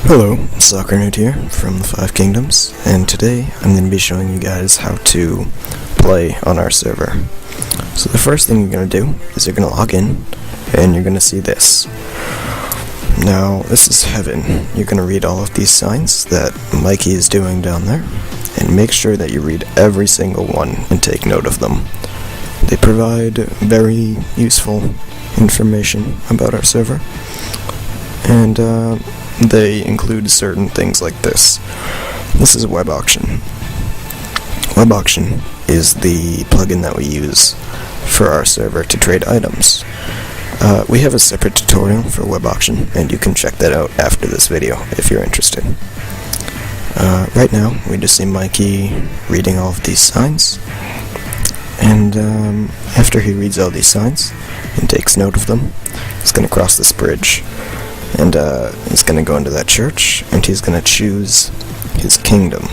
Hello, Soccer Nerd here from the Five Kingdoms, and today I'm going to be showing you guys how to play on our server. So the first thing you're going to do is you're going to log in, and you're going to see this. Now, this is heaven. You're going to read all of these signs that Mikey is doing down there, and make sure that you read every single one and take note of them. They provide very useful information about our server, and they include certain things like this. This is a web auction. Web auction is the plugin that we use for our server to trade items. We have a separate tutorial for web auction, and you can check that out after this video if you're interested. Right now, we just see Mikey reading all of these signs, and after he reads all these signs and takes note of them, he's going to cross this bridge. And he's going to go into that church, and he's going to choose his kingdom.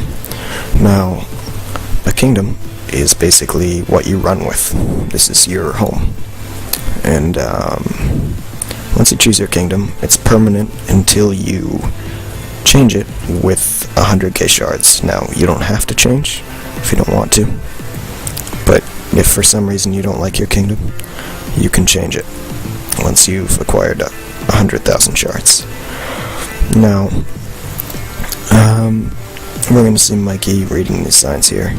Now, a kingdom is basically what you run with. This is your home. And once you choose your kingdom, it's permanent until you change it with 100k shards. Now, you don't have to change if you don't want to. But if for some reason you don't like your kingdom, you can change it once you've acquired 100,000 shards. Now, we're going to see Mikey reading these signs here,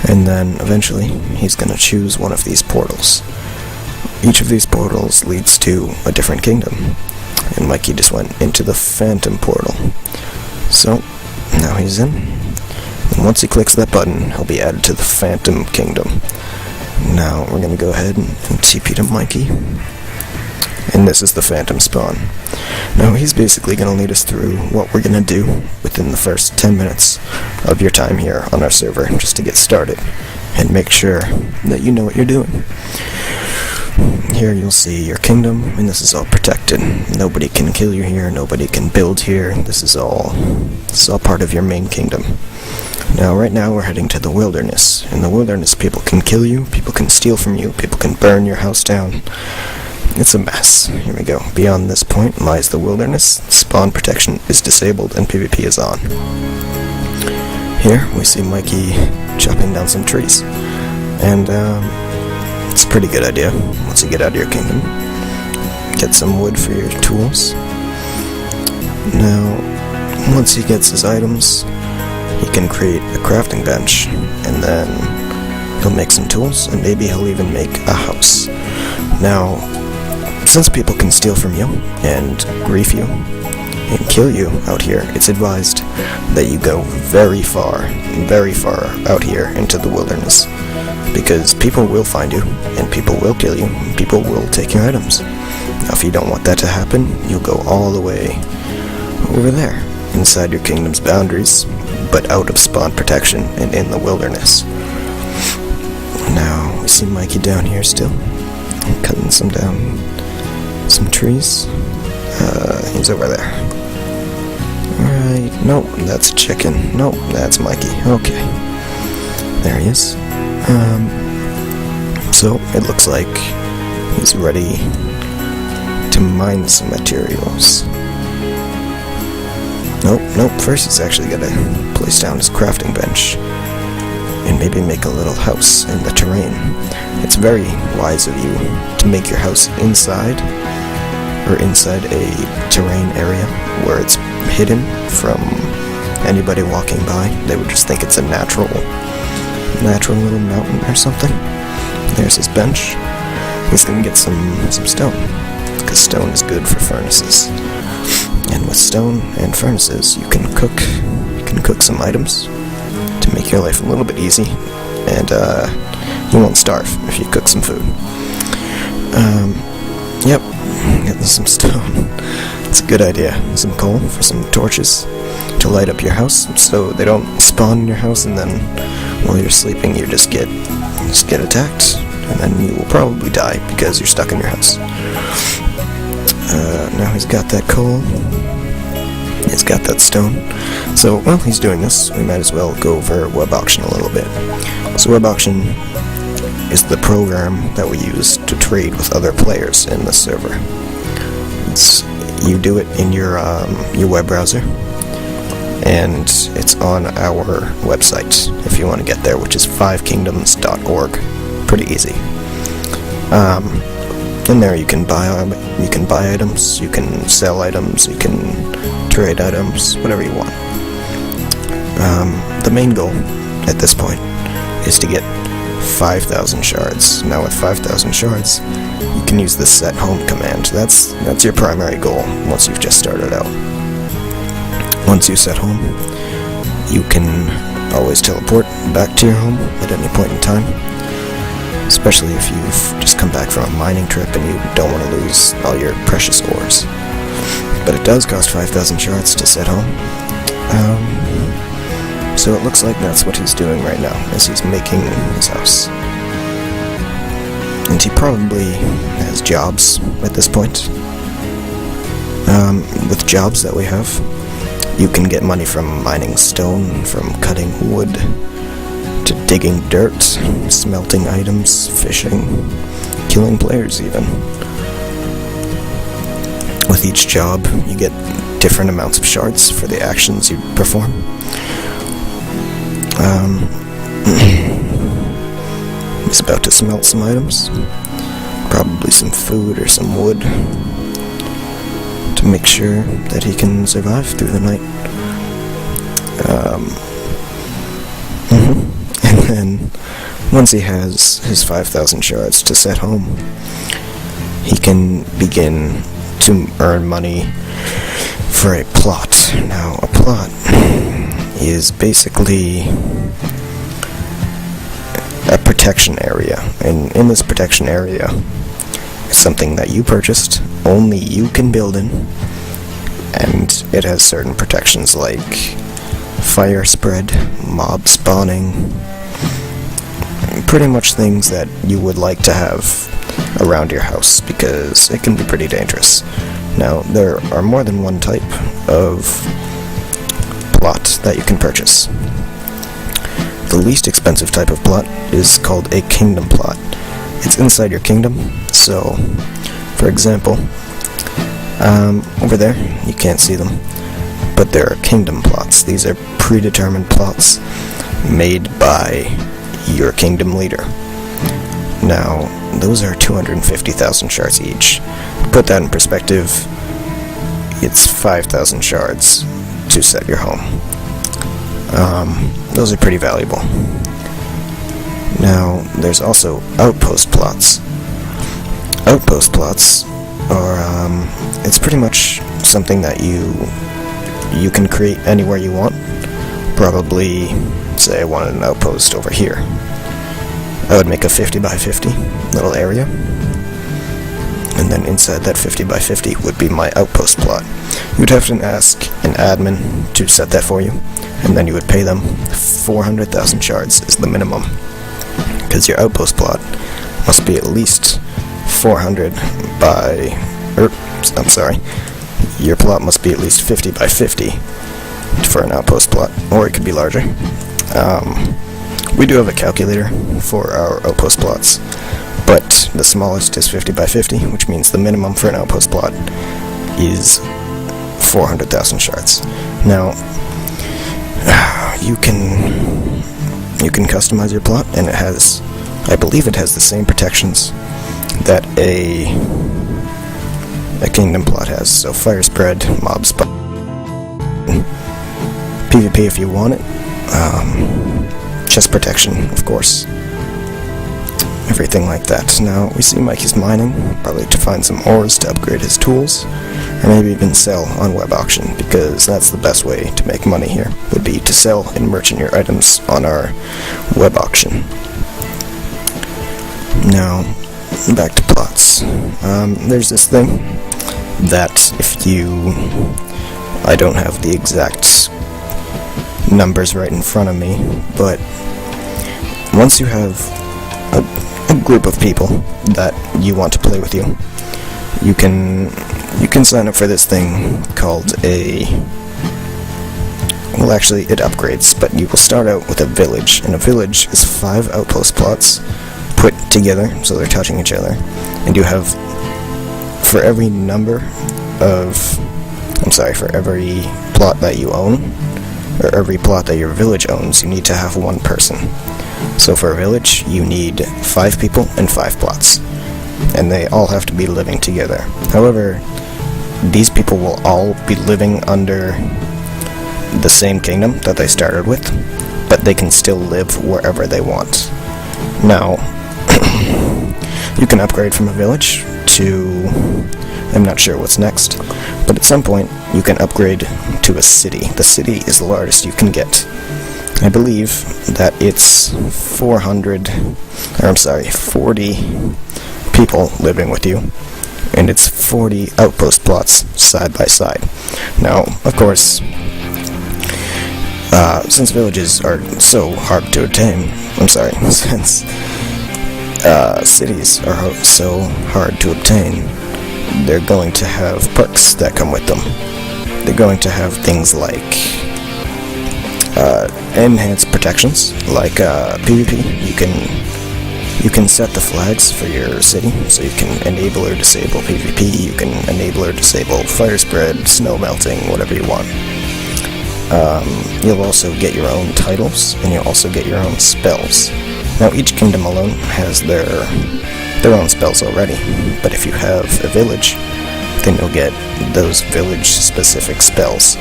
and then eventually he's going to choose one of these portals. Each of these portals leads to a different kingdom, and Mikey just went into the Phantom portal. So, now he's in, and once he clicks that button, he'll be added to the Phantom Kingdom. Now, we're going to go ahead and TP to Mikey. And this is the Phantom spawn. Now he's basically going to lead us through what we're going to do within the first 10 minutes of your time here on our server, just to get started and make sure that you know what you're doing. Here you'll see your kingdom, and this is all protected. Nobody can kill you here, nobody can build here. This is all part of your main kingdom. Now right now we're heading to the wilderness. In the wilderness, people can kill you, people can steal from you, people can burn your house down. It's a mess. Here we go. Beyond this point lies the wilderness. Spawn protection is disabled and PvP is on. Here we see Mikey chopping down some trees. And it's a pretty good idea once you get out of your kingdom. Get some wood for your tools. Now, once he gets his items, he can create a crafting bench, and then he'll make some tools, and maybe he'll even make a house. Now, since people can steal from you, and grief you, and kill you out here, it's advised that you go very far out here into the wilderness. Because people will find you, and people will kill you, and people will take your items. Now if you don't want that to happen, you'll go all the way over there, inside your kingdom's boundaries, but out of spawn protection and in the wilderness. Now, we see Mikey down here still, cutting some trees. He's over there. Alright, nope, that's chicken. Nope, that's Mikey. Okay. There he is. So, it looks like he's ready to mine some materials. Nope, first he's actually gotta place down his crafting bench and maybe make a little house in the terrain. It's very wise of you to make your house inside a terrain area where it's hidden from anybody walking by. They would just think it's a natural little mountain or something. There's his bench. He's gonna get some stone, because stone is good for furnaces. And with stone and furnaces, you can cook some items to make your life a little bit easy, and you won't starve if you cook some food. Yep, getting some stone. It's a good idea. Some coal for some torches to light up your house, so they don't spawn in your house, and then while you're sleeping, you just get attacked, and then you will probably die because you're stuck in your house. Now he's got that coal. He's got that stone. So while he's doing this, we might as well go over web auction a little bit. So web auction is the program that we use to trade with other players in the server. You do it in your web browser, and it's on our website if you want to get there, which is 5kingdoms.org. Pretty easy. In there you can buy items, you can sell items, you can trade items, whatever you want. The main goal at this point is to get 5,000 shards. Now with 5,000 shards, you can use the set home command. That's your primary goal once you've just started out. Once you set home, you can always teleport back to your home at any point in time, especially if you've just come back from a mining trip and you don't want to lose all your precious ores. But it does cost 5,000 shards to set home. So it looks like that's what he's doing right now, as he's making his house. And he probably has jobs at this point. With jobs that we have, you can get money from mining stone, from cutting wood, to digging dirt, smelting items, fishing, killing players even. With each job, you get different amounts of shards for the actions you perform. He's about to smelt some items, probably some food or some wood, to make sure that he can survive through the night. And then, once he has his 5,000 shards to set home, he can begin to earn money for a plot. Now, a plot is basically a protection area, and in this protection area is something that you purchased, only you can build in, and it has certain protections like fire spread, mob spawning, pretty much things that you would like to have around your house, because it can be pretty dangerous. Now, there are more than one type of plot that you can purchase. The least expensive type of plot is called a kingdom plot. It's inside your kingdom, so, for example, over there, you can't see them, but there are kingdom plots. These are predetermined plots made by your kingdom leader. Now, those are 250,000 shards each. To put that in perspective, it's 5,000 shards to set your home. Those are pretty valuable. Now, there's also outpost plots. Outpost plots are, it's pretty much something that you can create anywhere you want. Probably, say I wanted an outpost over here. I would make a 50 by 50 little area, and then inside that 50 by 50 would be my outpost plot. You'd have to ask an admin to set that for you, and then you would pay them 400,000 shards is the minimum, because your outpost plot must be at least 400 by, I'm sorry, your plot must be at least 50 by 50 for an outpost plot, or it could be larger. We do have a calculator for our outpost plots, but the smallest is 50 by 50, which means the minimum for an outpost plot is 400,000 shards. Now, you can customize your plot, and it has, I believe it has the same protections that a kingdom plot has. So fire spread, mob spawn, PvP if you want it, chest protection, of course, everything like that. Now, we see Mike is mining, probably to find some ores to upgrade his tools, or maybe even sell on web auction, because that's the best way to make money here, would be to sell and merchant your items on our web auction. Now, back to plots. There's this thing that if I don't have the exact numbers right in front of me, but once you have a group of people that you want to play with you, you can sign up for this thing called well, actually it upgrades, but you will start out with a village, and a village is 5 outpost plots put together so they're touching each other, and you have, for every plot that you own, or every plot that your village owns, you need to have one person. So for a village, you need 5 people and 5 plots, and they all have to be living together. However, these people will all be living under the same kingdom that they started with, but they can still live wherever they want. Now, you can upgrade from a village to, I'm not sure what's next, but at some point you can upgrade to a city. The city is the largest you can get. I believe that it's 40 people living with you, and it's 40 outpost plots side by side. Now, of course, since villages are so hard to obtain, since cities are so hard to obtain, they're going to have perks that come with them. They're going to have things like enhanced protections, like PvP. You can set the flags for your city, so you can enable or disable PvP, you can enable or disable fire spread, snow melting, whatever you want. You'll also get your own titles, and you'll also get your own spells. Now, each kingdom alone has their own spells already, but if you have a village, then you'll get those village-specific spells.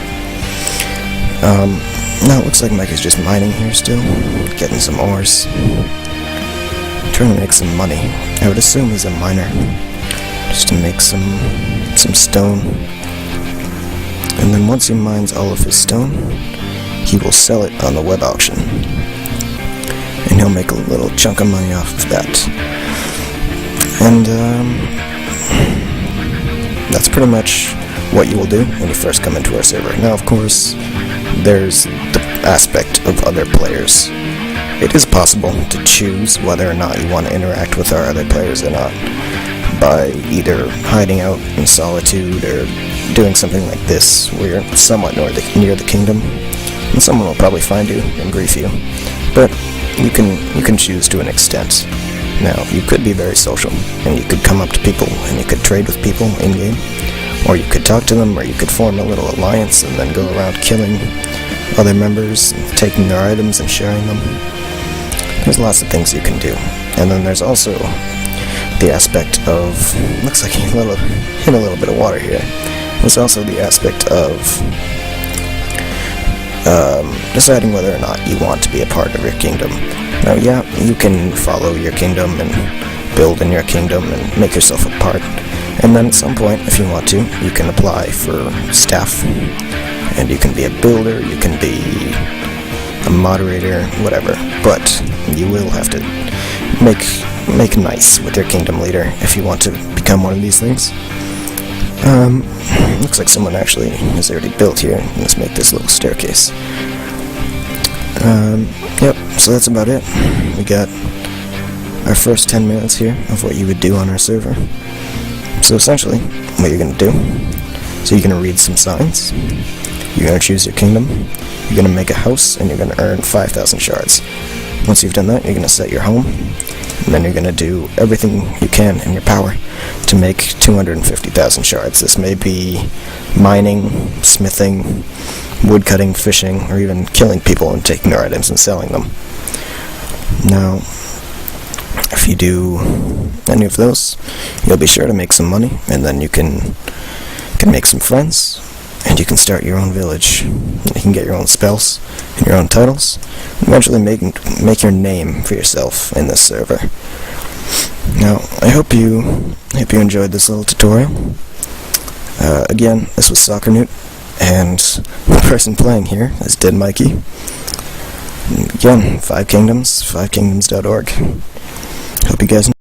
Now it looks like Mike is just mining here still, getting some ores, trying to make some money. I would assume he's a miner, just to make some stone. And then once he mines all of his stone, he will sell it on the web auction, and he'll make a little chunk of money off of that. And that's pretty much what you will do when you first come into our server. Now, of course, there's the aspect of other players. It is possible to choose whether or not you want to interact with our other players or not, by either hiding out in solitude or doing something like this, where you're somewhat near the kingdom, and someone will probably find you and grief you. But you can choose to an extent. Now, you could be very social, and you could come up to people, and you could trade with people in-game, or you could talk to them, or you could form a little alliance and then go around killing other members, and taking their items and sharing them. There's lots of things you can do. And then there's also the aspect of, looks like he hit a little bit of water here. There's also the aspect of deciding whether or not you want to be a part of your kingdom. Now, yeah, you can follow your kingdom and build in your kingdom and make yourself a part. And then at some point, if you want to, you can apply for staff. And you can be a builder, you can be a moderator, whatever. But you will have to make nice with your kingdom leader if you want to become one of these things. Looks like someone actually has already built here. Let's make this little staircase. Yep, so that's about it. We got our first 10 minutes here of what you would do on our server. So essentially, what you're going to do, so you're going to read some signs, you're going to choose your kingdom, you're going to make a house, and you're going to earn 5,000 shards. Once you've done that, you're going to set your home, and then you're going to do everything you can in your power to make 250,000 shards. This may be mining, smithing, woodcutting, fishing, or even killing people and taking their items and selling them. Now, if you do any of those, you'll be sure to make some money, and then you can make some friends, and you can start your own village. You can get your own spells and your own titles, and eventually make your name for yourself in this server. Now, I hope you enjoyed this little tutorial. Again, this was Soccer Newt, and the person playing here is Dead Mikey. Again, 5 Kingdoms, 5kingdoms.org. Hope you guys